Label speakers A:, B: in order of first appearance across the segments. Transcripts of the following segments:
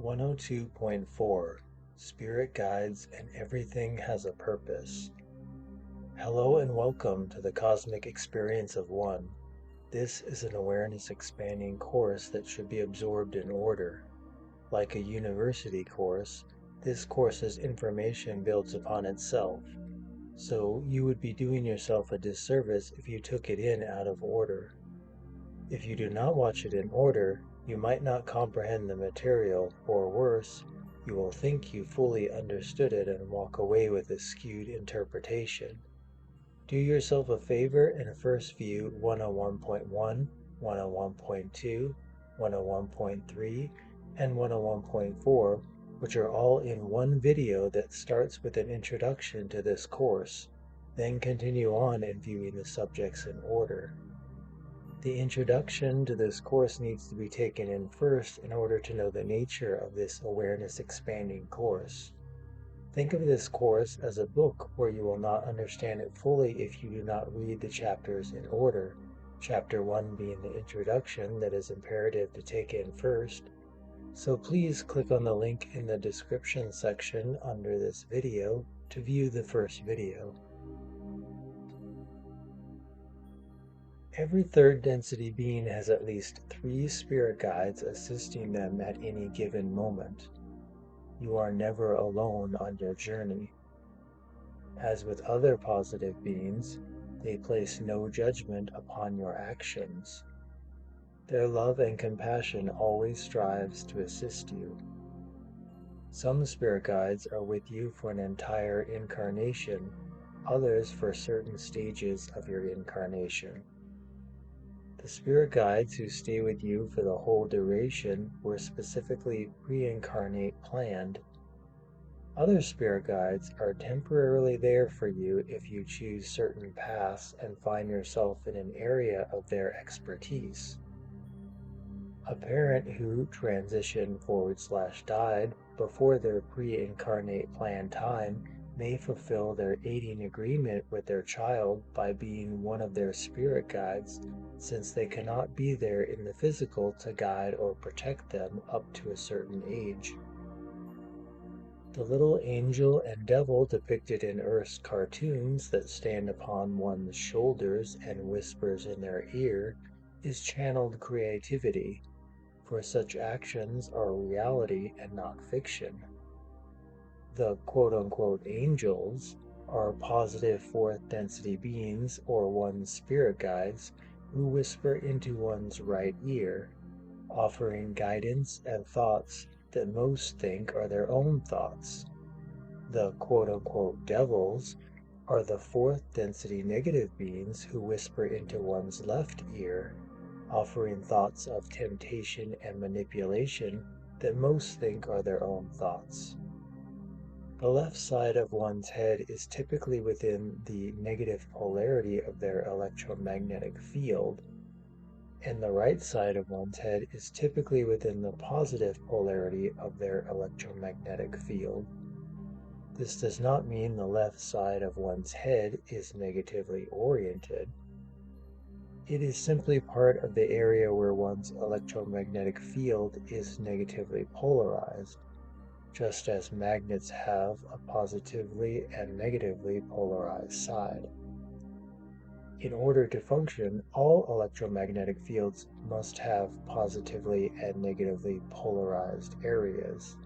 A: 102.4 Spirit Guides and Everything Has a Purpose. Hello and welcome to the Cosmic Experience of One. This is an awareness expanding course that should be absorbed in order. Like a university course, this course's information builds upon itself, so you would be doing yourself a disservice if you took it in out of order. If you do not watch it in order, you might not comprehend the material, or worse, you will think you fully understood it and walk away with a skewed interpretation. Do yourself a favor and first view 101.1, 101.2, 101.3, and 101.4, which are all in one video that starts with an introduction to this course, then continue on in viewing the subjects in order. The introduction to this course needs to be taken in first in order to know the nature of this awareness expanding course. Think of this course as a book where you will not understand it fully if you do not read the chapters in order, chapter 1 being the introduction that is imperative to take in first. So please click on the link in the description section under this video to view the first video. Every third density being has at least 3 spirit guides assisting them at any given moment. You are never alone on your journey. As with other positive beings, they place no judgment upon your actions. Their love and compassion always strives to assist you. Some spirit guides are with you for an entire incarnation, others for certain stages of your incarnation. The spirit guides who stay with you for the whole duration were specifically pre-incarnate planned. Other spirit guides are temporarily there for you if you choose certain paths and find yourself in an area of their expertise. A parent who transitioned/died before their pre-incarnate planned time may fulfill their aiding agreement with their child by being one of their spirit guides, since they cannot be there in the physical to guide or protect them up to a certain age. The little angel and devil depicted in Earth's cartoons that stand upon one's shoulders and whispers in their ear is channeled creativity, for such actions are reality and not fiction. The quote-unquote angels are positive fourth density beings or one's spirit guides who whisper into one's right ear, offering guidance and thoughts that most think are their own thoughts. The quote-unquote devils are the fourth density negative beings who whisper into one's left ear, offering thoughts of temptation and manipulation that most think are their own thoughts. The left side of one's head is typically within the negative polarity of their electromagnetic field, and the right side of one's head is typically within the positive polarity of their electromagnetic field. This does not mean the left side of one's head is negatively oriented. It is simply part of the area where one's electromagnetic field is negatively polarized, just as magnets have a positively and negatively polarized side. In order to function, all electromagnetic fields must have positively and negatively polarized areas.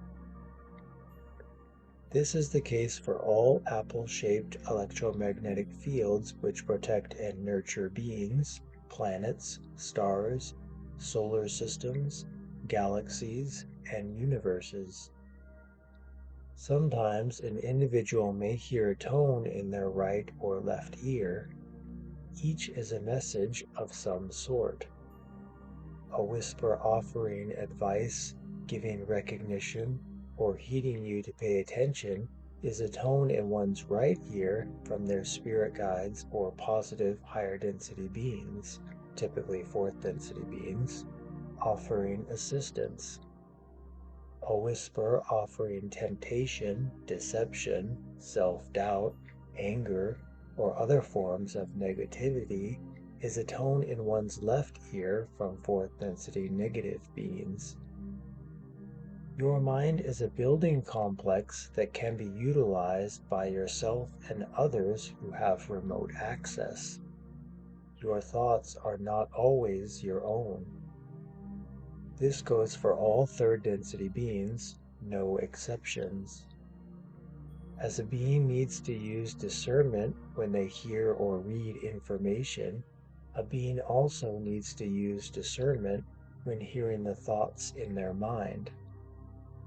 A: This is the case for all apple-shaped electromagnetic fields which protect and nurture beings, planets, stars, solar systems, galaxies, and universes. Sometimes an individual may hear a tone in their right or left ear. Each is a message of some sort. A whisper offering advice, giving recognition, or heeding you to pay attention is a tone in one's right ear from their spirit guides or positive higher density beings, typically fourth density beings, offering assistance. A whisper offering temptation, deception, self-doubt, anger, or other forms of negativity is a tone in one's left ear from fourth density negative beings. Your mind is a building complex that can be utilized by yourself and others who have remote access. Your thoughts are not always your own. This goes for all third density beings, no exceptions. As a being needs to use discernment when they hear or read information, a being also needs to use discernment when hearing the thoughts in their mind.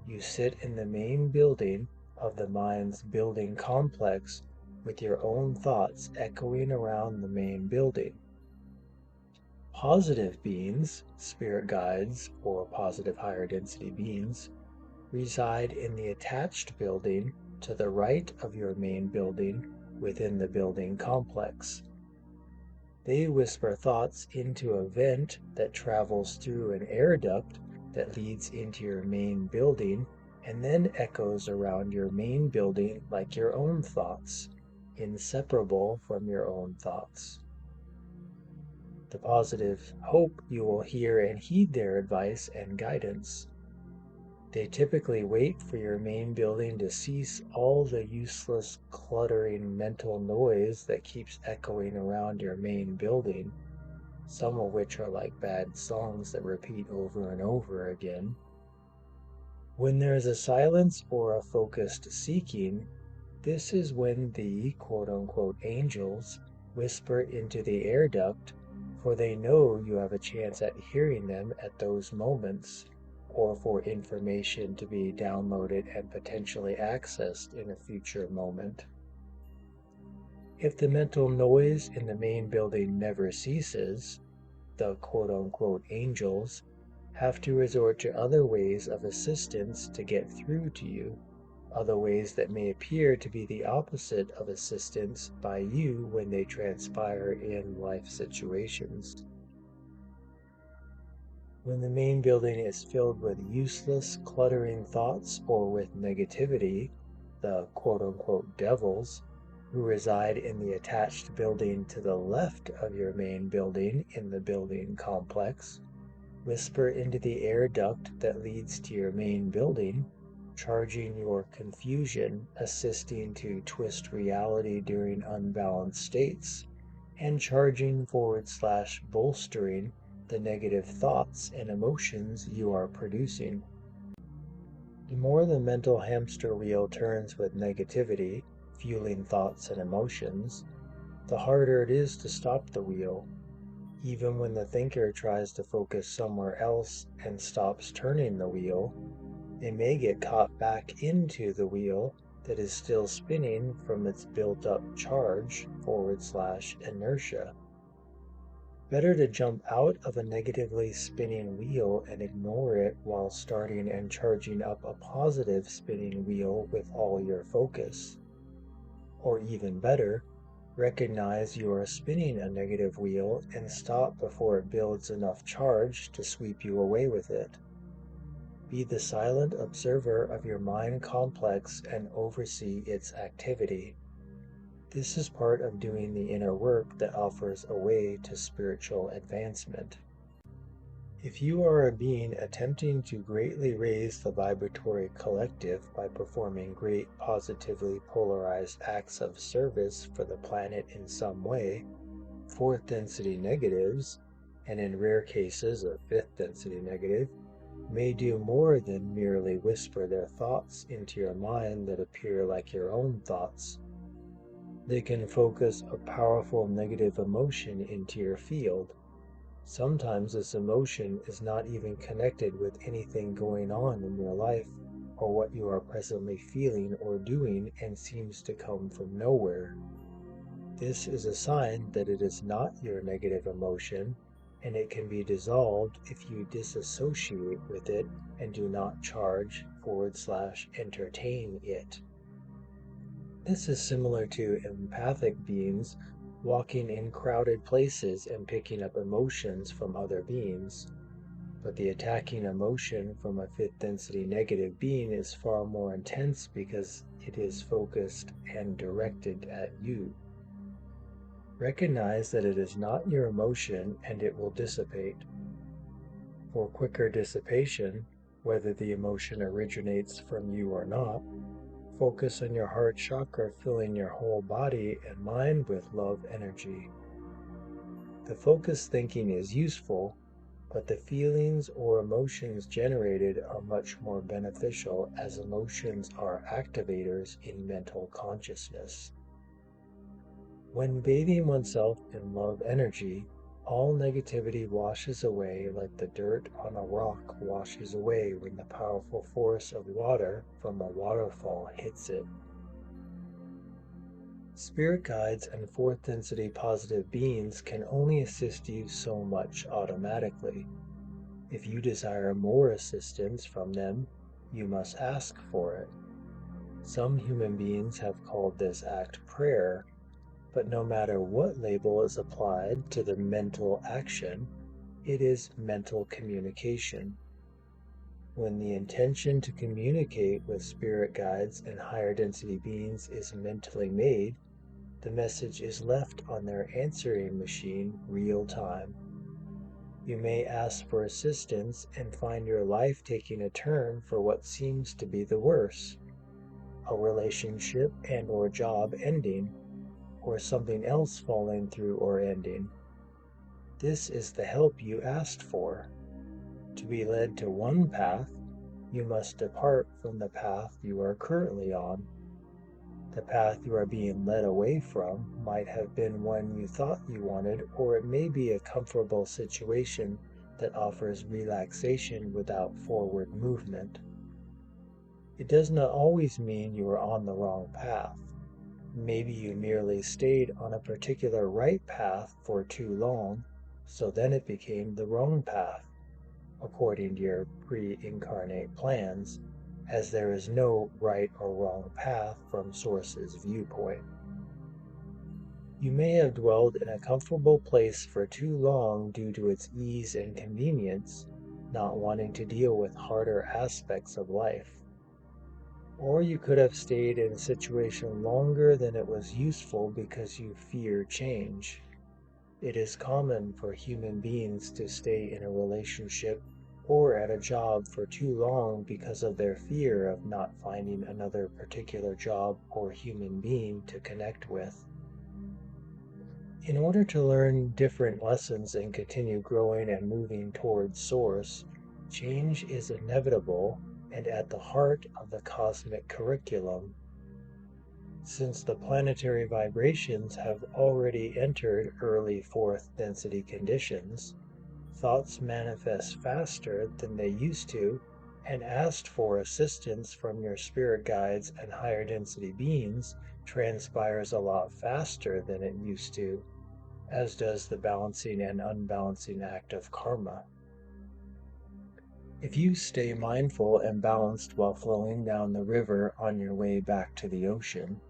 A: You sit in the main building of the mind's building complex with your own thoughts echoing around the main building. Positive beings, spirit guides, or positive higher density beings, reside in the attached building to the right of your main building within the building complex. They whisper thoughts into a vent that travels through an air duct that leads into your main building and then echoes around your main building like your own thoughts, inseparable from your own thoughts. The positive hope you will hear and heed their advice and guidance. They typically wait for your main building to cease all the useless, cluttering mental noise that keeps echoing around your main building, some of which are like bad songs that repeat over and over again. When there is a silence or a focused seeking, this is when the quote-unquote angels whisper into the air duct, for they know you have a chance at hearing them at those moments, or for information to be downloaded and potentially accessed in a future moment. If the mental noise in the main building never ceases, the quote-unquote angels have to resort to other ways of assistance to get through to you, other ways that may appear to be the opposite of assistance by you when they transpire in life situations. When the main building is filled with useless, cluttering thoughts or with negativity, the quote-unquote devils, who reside in the attached building to the left of your main building in the building complex, whisper into the air duct that leads to your main building, charging your confusion, assisting to twist reality during unbalanced states, and charging / bolstering the negative thoughts and emotions you are producing. The more the mental hamster wheel turns with negativity, fueling thoughts and emotions, the harder it is to stop the wheel. Even when the thinker tries to focus somewhere else and stops turning the wheel, they may get caught back into the wheel that is still spinning from its built-up charge / inertia. Better to jump out of a negatively spinning wheel and ignore it while starting and charging up a positive spinning wheel with all your focus. Or even better, recognize you are spinning a negative wheel and stop before it builds enough charge to sweep you away with it. Be the silent observer of your mind complex and oversee its activity. This is part of doing the inner work that offers a way to spiritual advancement. If you are a being attempting to greatly raise the vibratory collective by performing great positively polarized acts of service for the planet in some way, fourth density negatives, and in rare cases a fifth density negative, may do more than merely whisper their thoughts into your mind that appear like your own thoughts. They can focus a powerful negative emotion into your field. Sometimes this emotion is not even connected with anything going on in your life or what you are presently feeling or doing and seems to come from nowhere. This is a sign that it is not your negative emotion, and it can be dissolved if you disassociate with it and do not charge / entertain it. This is similar to empathic beings walking in crowded places and picking up emotions from other beings. But the attacking emotion from a fifth density negative being is far more intense because it is focused and directed at you. Recognize that it is not your emotion and it will dissipate. For quicker dissipation, Whether the emotion originates from you or not, focus on your heart chakra filling your whole body and mind with love energy. The focused thinking is useful, but the feelings or emotions generated are much more beneficial, as emotions are activators in mental consciousness. When bathing oneself in love energy, all negativity washes away like the dirt on a rock washes away when the powerful force of water from a waterfall hits it. Spirit guides and fourth density positive beings can only assist you so much automatically. If you desire more assistance from them, you must ask for it. Some human beings have called this act prayer, but no matter what label is applied to the mental action, it is mental communication. When the intention to communicate with spirit guides and higher density beings is mentally made, the message is left on their answering machine real time. You may ask for assistance and find your life taking a turn for what seems to be the worse. A relationship and or job ending, or something else falling through or ending. This is the help you asked for. To be led to one path, you must depart from the path you are currently on. The path you are being led away from might have been one you thought you wanted, or it may be a comfortable situation that offers relaxation without forward movement. It does not always mean you are on the wrong path. Maybe you merely stayed on a particular right path for too long, so then it became the wrong path, according to your pre-incarnate plans, as there is no right or wrong path from Source's viewpoint. You may have dwelled in a comfortable place for too long due to its ease and convenience, not wanting to deal with harder aspects of life. Or you could have stayed in a situation longer than it was useful because you fear change. It is common for human beings to stay in a relationship or at a job for too long because of their fear of not finding another particular job or human being to connect with. In order to learn different lessons and continue growing and moving towards Source, change is inevitable and at the heart of the cosmic curriculum. Since the planetary vibrations have already entered early fourth density conditions, thoughts manifest faster than they used to, and asked for assistance from your spirit guides and higher density beings transpires a lot faster than it used to, as does the balancing and unbalancing act of karma. If you stay mindful and balanced while flowing down the river on your way back to the ocean,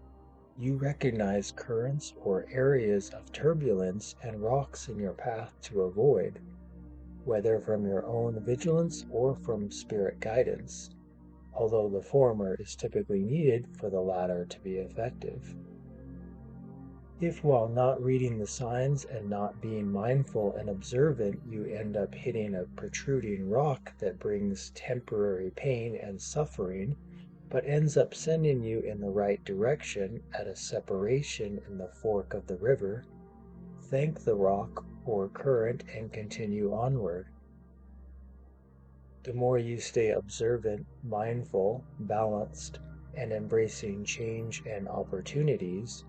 A: you recognize currents or areas of turbulence and rocks in your path to avoid, whether from your own vigilance or from spirit guidance, although the former is typically needed for the latter to be effective. If while not reading the signs and not being mindful and observant you end up hitting a protruding rock that brings temporary pain and suffering, but ends up sending you in the right direction at a separation in the fork of the river, thank the rock or current and continue onward. The more you stay observant, mindful, balanced, and embracing change and opportunities,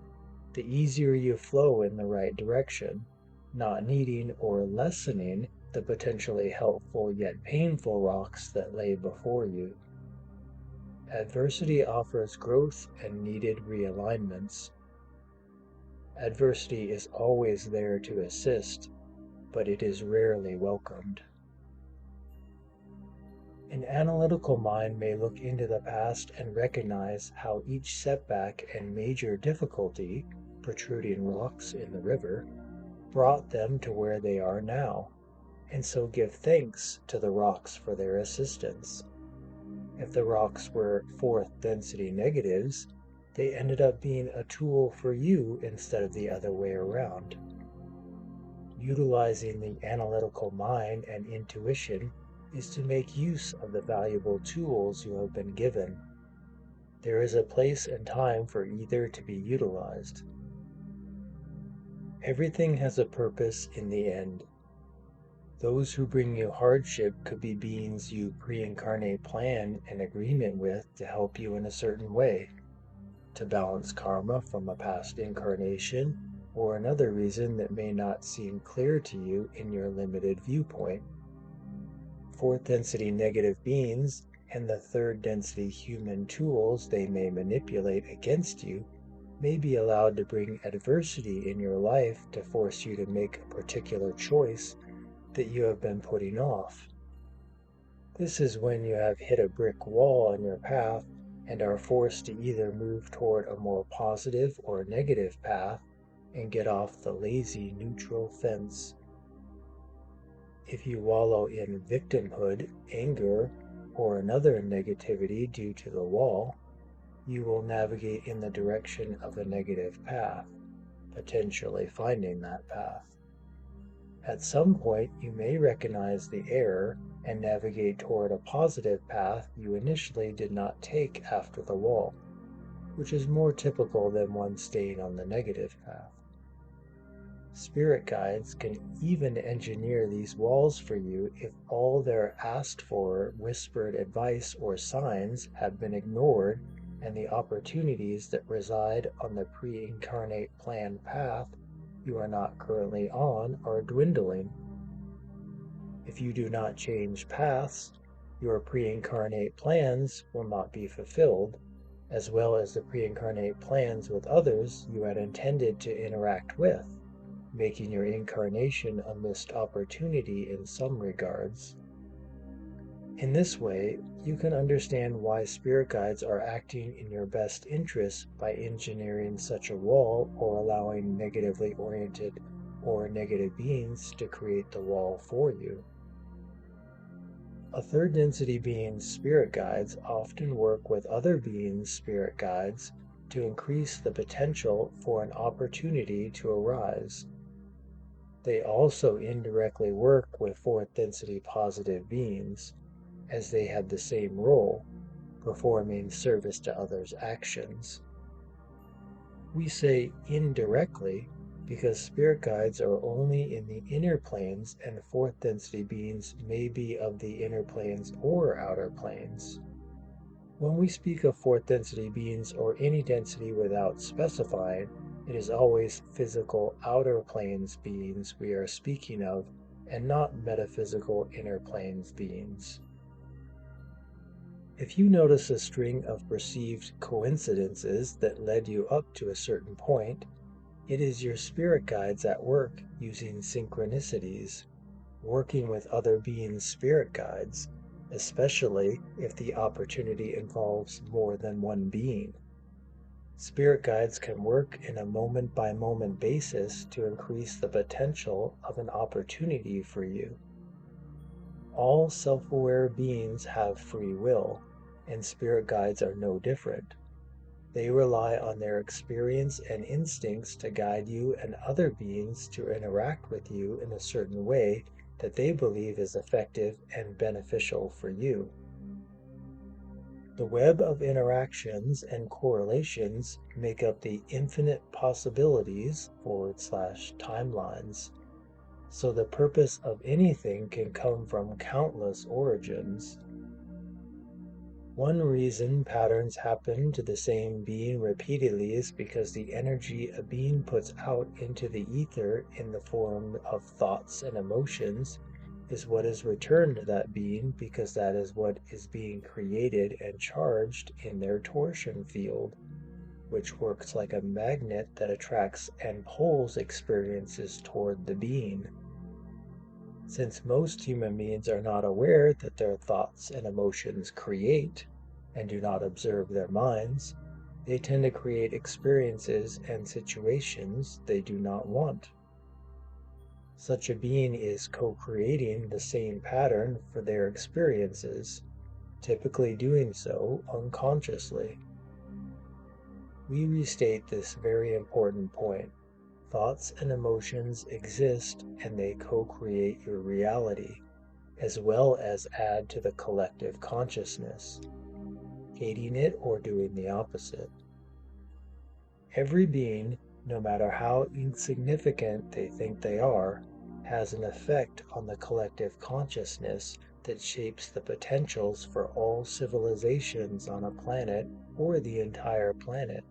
A: the easier you flow in the right direction, not needing or lessening the potentially helpful yet painful rocks that lay before you. Adversity offers growth and needed realignments. Adversity is always there to assist, but it is rarely welcomed. An analytical mind may look into the past and recognize how each setback and major difficulty, protruding rocks in the river, brought them to where they are now, and so give thanks to the rocks for their assistance. If the rocks were fourth density negatives, they ended up being a tool for you instead of the other way around. Utilizing the analytical mind and intuition is to make use of the valuable tools you have been given. There is a place and time for either to be utilized. Everything has a purpose in the end. Those who bring you hardship could be beings you pre-incarnate plan an agreement with to help you in a certain way, to balance karma from a past incarnation, or another reason that may not seem clear to you in your limited viewpoint. Fourth density negative beings and the third density human tools they may manipulate against you may be allowed to bring adversity in your life to force you to make a particular choice that you have been putting off. This is when you have hit a brick wall on your path and are forced to either move toward a more positive or negative path and get off the lazy neutral fence. If you wallow in victimhood, anger, or another negativity due to the wall, you will navigate in the direction of a negative path, potentially finding that path. At some point, you may recognize the error and navigate toward a positive path you initially did not take after the wall, which is more typical than one staying on the negative path. Spirit guides can even engineer these walls for you if all their asked for whispered advice or signs have been ignored and the opportunities that reside on the pre-incarnate planned path you are not currently on are dwindling. If you do not change paths, your pre-incarnate plans will not be fulfilled, as well as the pre-incarnate plans with others you had intended to interact with, making your incarnation a missed opportunity in some regards. In this way, you can understand why spirit guides are acting in your best interest by engineering such a wall or allowing negatively oriented or negative beings to create the wall for you. A third density being's spirit guides often work with other beings' spirit guides to increase the potential for an opportunity to arise. They also indirectly work with fourth density positive beings, as they had the same role, performing service to others' actions. We say indirectly because spirit guides are only in the inner planes and fourth density beings may be of the inner planes or outer planes. When we speak of fourth density beings or any density without specifying, it is always physical outer planes beings we are speaking of and not metaphysical inner planes beings. If you notice a string of perceived coincidences that led you up to a certain point, it is your spirit guides at work using synchronicities, working with other beings' spirit guides, especially if the opportunity involves more than one being. Spirit guides can work in a moment-by-moment basis to increase the potential of an opportunity for you. All self-aware beings have free will, and spirit guides are no different. They rely on their experience and instincts to guide you and other beings to interact with you in a certain way that they believe is effective and beneficial for you. The web of interactions and correlations make up the infinite possibilities /timelines. So the purpose of anything can come from countless origins. One reason patterns happen to the same being repeatedly is because the energy a being puts out into the ether in the form of thoughts and emotions is what is returned to that being, because that is what is being created and charged in their torsion field, which works like a magnet that attracts and pulls experiences toward the being. Since most human beings are not aware that their thoughts and emotions create, and do not observe their minds, they tend to create experiences and situations they do not want. Such a being is co-creating the same pattern for their experiences, typically doing so unconsciously. We restate this very important point. Thoughts and emotions exist and they co-create your reality. as well as add to the collective consciousness, aiding it or doing the opposite. Every being, no matter how insignificant they think they are, has an effect on the collective consciousness that shapes the potentials for all civilizations on a planet or the entire planet.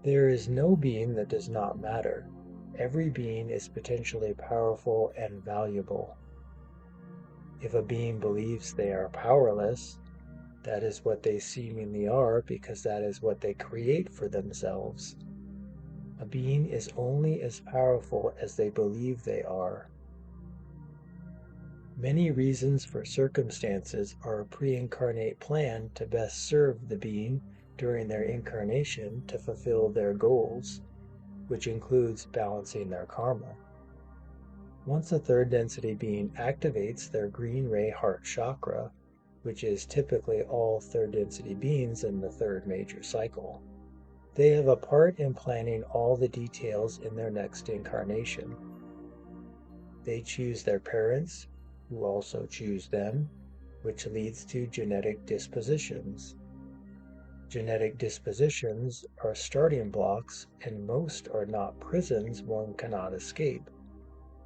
A: There is no being that does not matter. Every being is potentially powerful and valuable. If a being believes they are powerless, that is what they seemingly are because that is what they create for themselves. A being is only as powerful as they believe they are. Many reasons for circumstances are a pre-incarnate plan to best serve the being during their incarnation to fulfill their goals, which includes balancing their karma. Once a third density being activates their green ray heart chakra, which is typically all third density beings in the third major cycle, they have a part in planning all the details in their next incarnation. They choose their parents, who also choose them, which leads to genetic dispositions. Genetic dispositions are starting blocks, and most are not prisons one cannot escape,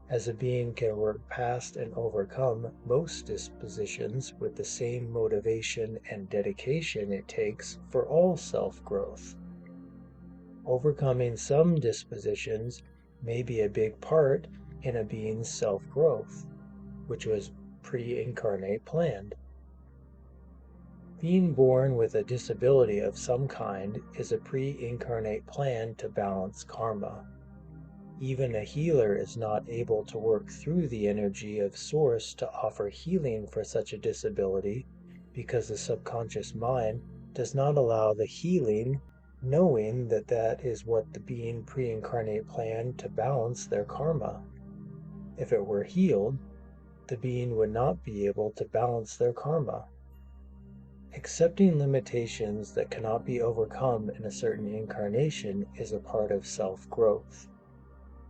A: as a being can work past and overcome most dispositions with the same motivation and dedication it takes for all self-growth. Overcoming some dispositions may be a big part in a being's self-growth, which was pre-incarnate planned. Being born with a disability of some kind is a pre-incarnate plan to balance karma. Even a healer is not able to work through the energy of Source to offer healing for such a disability because the subconscious mind does not allow the healing, knowing that that is what the being pre-incarnate planned to balance their karma. If it were healed, the being would not be able to balance their karma. Accepting limitations that cannot be overcome in a certain incarnation is a part of self-growth.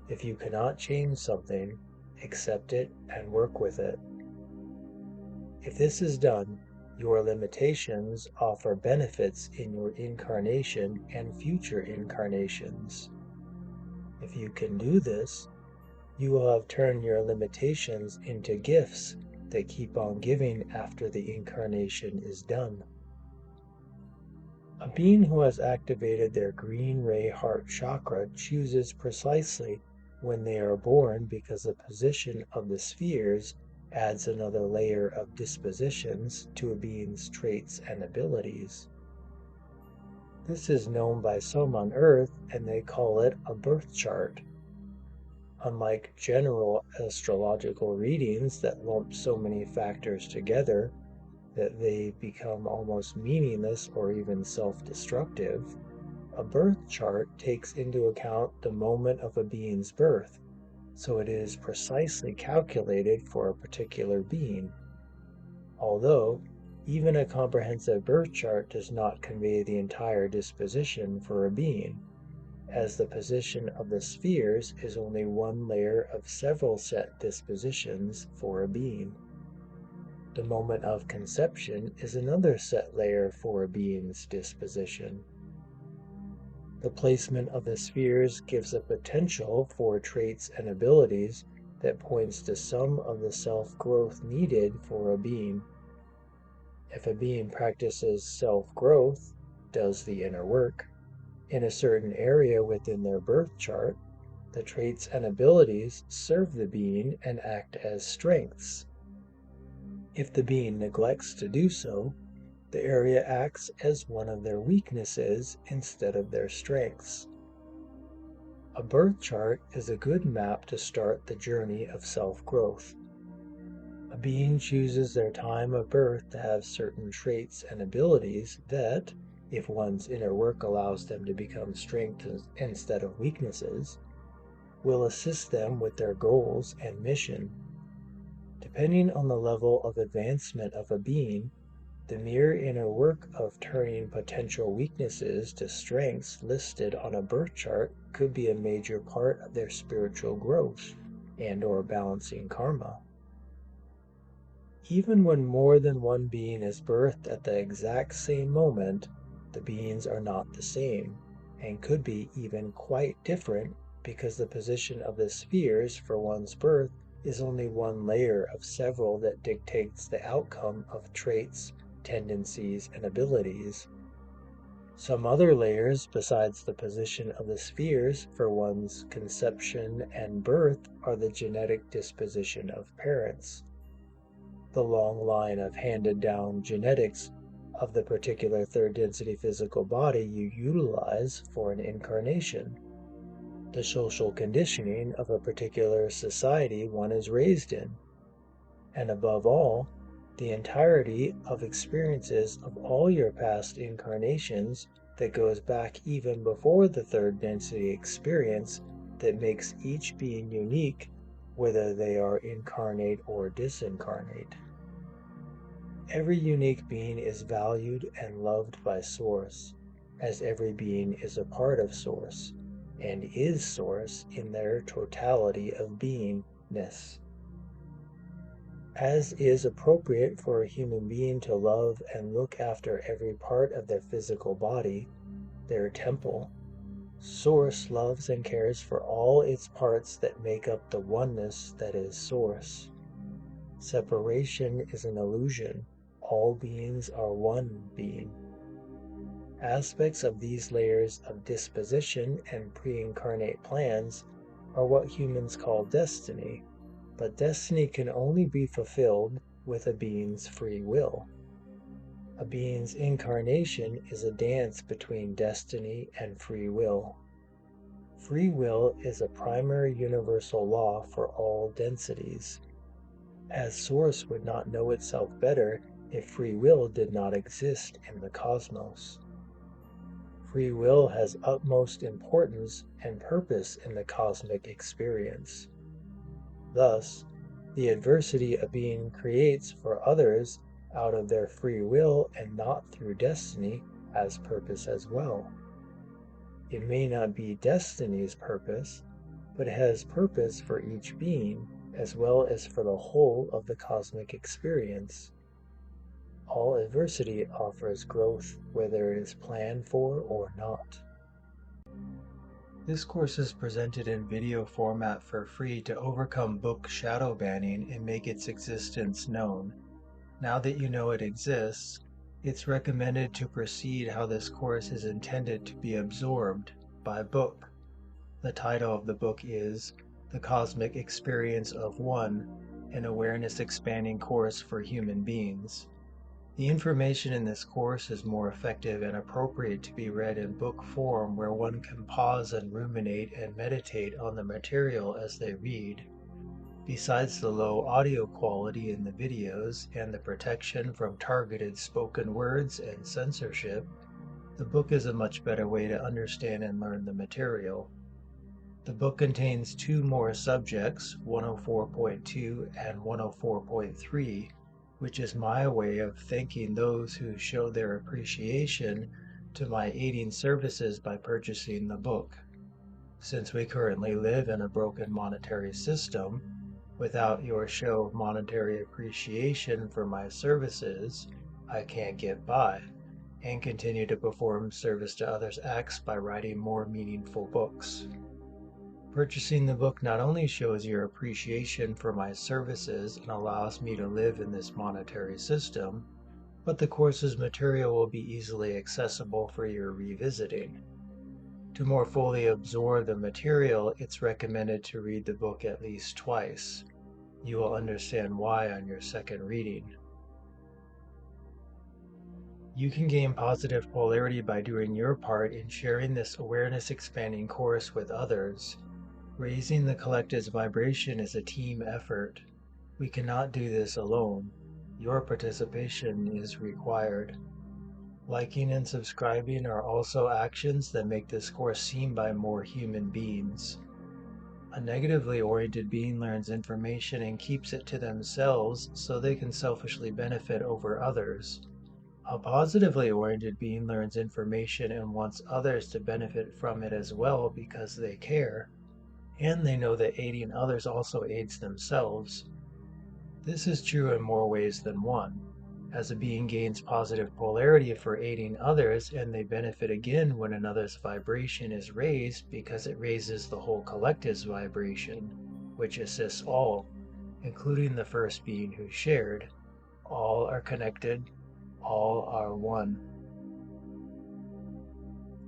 A: If you cannot change something, accept it and work with it. If this is done, your limitations offer benefits in your incarnation and future incarnations. If you can do this, you will have turned your limitations into gifts that keep on giving after the incarnation is done. A being who has activated their green ray heart chakra chooses precisely when they are born because the position of the spheres adds another layer of dispositions to a being's traits and abilities. This is known by some on Earth, and they call it a birth chart. Unlike general astrological readings that lump so many factors together that they become almost meaningless or even self-destructive, a birth chart takes into account the moment of a being's birth, so it is precisely calculated for a particular being. Although, even a comprehensive birth chart does not convey the entire disposition for a being, as the position of the spheres is only one layer of several set dispositions for a being. The moment of conception is another set layer for a being's disposition. The placement of the spheres gives a potential for traits and abilities that points to some of the self-growth needed for a being. If a being practices self-growth, does the inner work, in a certain area within their birth chart, the traits and abilities serve the being and act as strengths. If the being neglects to do so, the area acts as one of their weaknesses instead of their strengths. A birth chart is a good map to start the journey of self-growth. A being chooses their time of birth to have certain traits and abilities that, if one's inner work allows them to become strengths instead of weaknesses, will assist them with their goals and mission. Depending on the level of advancement of a being, the mere inner work of turning potential weaknesses to strengths listed on a birth chart could be a major part of their spiritual growth and/or balancing karma. Even when more than one being is birthed at the exact same moment, the beings are not the same, and could be even quite different because the position of the spheres for one's birth is only one layer of several that dictates the outcome of traits, tendencies, and abilities. Some other layers besides the position of the spheres for one's conception and birth are the genetic disposition of parents, the long line of handed down genetics of the particular third density physical body you utilize for an incarnation, the social conditioning of a particular society one is raised in, and above all, the entirety of experiences of all your past incarnations that goes back even before the third density experience that makes each being unique, whether they are incarnate or disincarnate. Every unique being is valued and loved by Source, as every being is a part of Source, and is Source in their totality of beingness. As is appropriate for a human being to love and look after every part of their physical body, their temple, Source loves and cares for all its parts that make up the oneness that is Source. Separation is an illusion. All beings are one being. Aspects of these layers of disposition and pre-incarnate plans are what humans call destiny, but destiny can only be fulfilled with a being's free will. A being's incarnation is a dance between destiny and free will. Free will is a primary universal law for all densities, as Source would not know itself better if free will did not exist in the cosmos. Free will has utmost importance and purpose in the cosmic experience. Thus, the adversity a being creates for others out of their free will and not through destiny has purpose as well. It may not be destiny's purpose, but it has purpose for each being as well as for the whole of the cosmic experience. All adversity offers growth whether it is planned for or not. This course is presented in video format for free to overcome book shadow banning and make its existence known. Now that you know it exists, it's recommended to proceed how this course is intended to be absorbed by book. The title of the book is The Cosmic Experience of One, an Awareness Expanding Course for Human Beings. The information in this course is more effective and appropriate to be read in book form where one can pause and ruminate and meditate on the material as they read. Besides the low audio quality in the videos and the protection from targeted spoken words and censorship, the book is a much better way to understand and learn the material. The book contains two more subjects, 104.2 and 104.3, which is my way of thanking those who show their appreciation to my aiding services by purchasing the book. Since we currently live in a broken monetary system, without your show of monetary appreciation for my services, I can't get by, and continue to perform service to others acts by writing more meaningful books. Purchasing the book not only shows your appreciation for my services and allows me to live in this monetary system, but the course's material will be easily accessible for your revisiting. To more fully absorb the material, it's recommended to read the book at least twice. You will understand why on your second reading. You can gain positive polarity by doing your part in sharing this awareness expanding course with others. Raising the collective's vibration is a team effort. We cannot do this alone. Your participation is required. Liking and subscribing are also actions that make this course seen by more human beings. A negatively oriented being learns information and keeps it to themselves so they can selfishly benefit over others. A positively oriented being learns information and wants others to benefit from it as well because they care. And they know that aiding others also aids themselves. This is true in more ways than one. As a being gains positive polarity for aiding others, and they benefit again when another's vibration is raised because it raises the whole collective's vibration, which assists all, including the first being who shared. All are connected, all are one.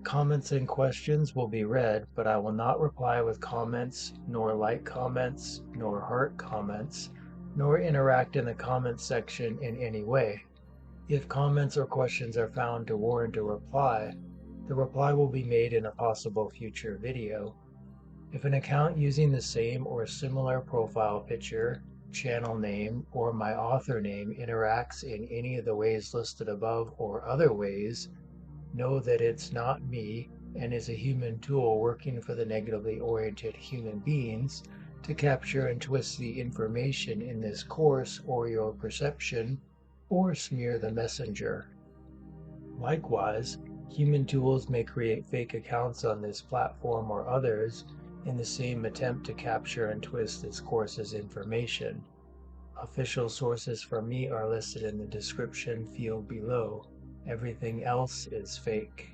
A: Comments and questions will be read, but I will not reply with comments, nor like comments, nor heart comments, nor interact in the comments section in any way. If comments or questions are found to warrant a reply, the reply will be made in a possible future video. If an account using the same or similar profile picture, channel name, or my author name interacts in any of the ways listed above or other ways, know that it's not me and is a human tool working for the negatively oriented human beings to capture and twist the information in this course or your perception, or smear the messenger. Likewise, human tools may create fake accounts on this platform or others in the same attempt to capture and twist this course's information. Official sources for me are listed in the description field below. Everything else is fake.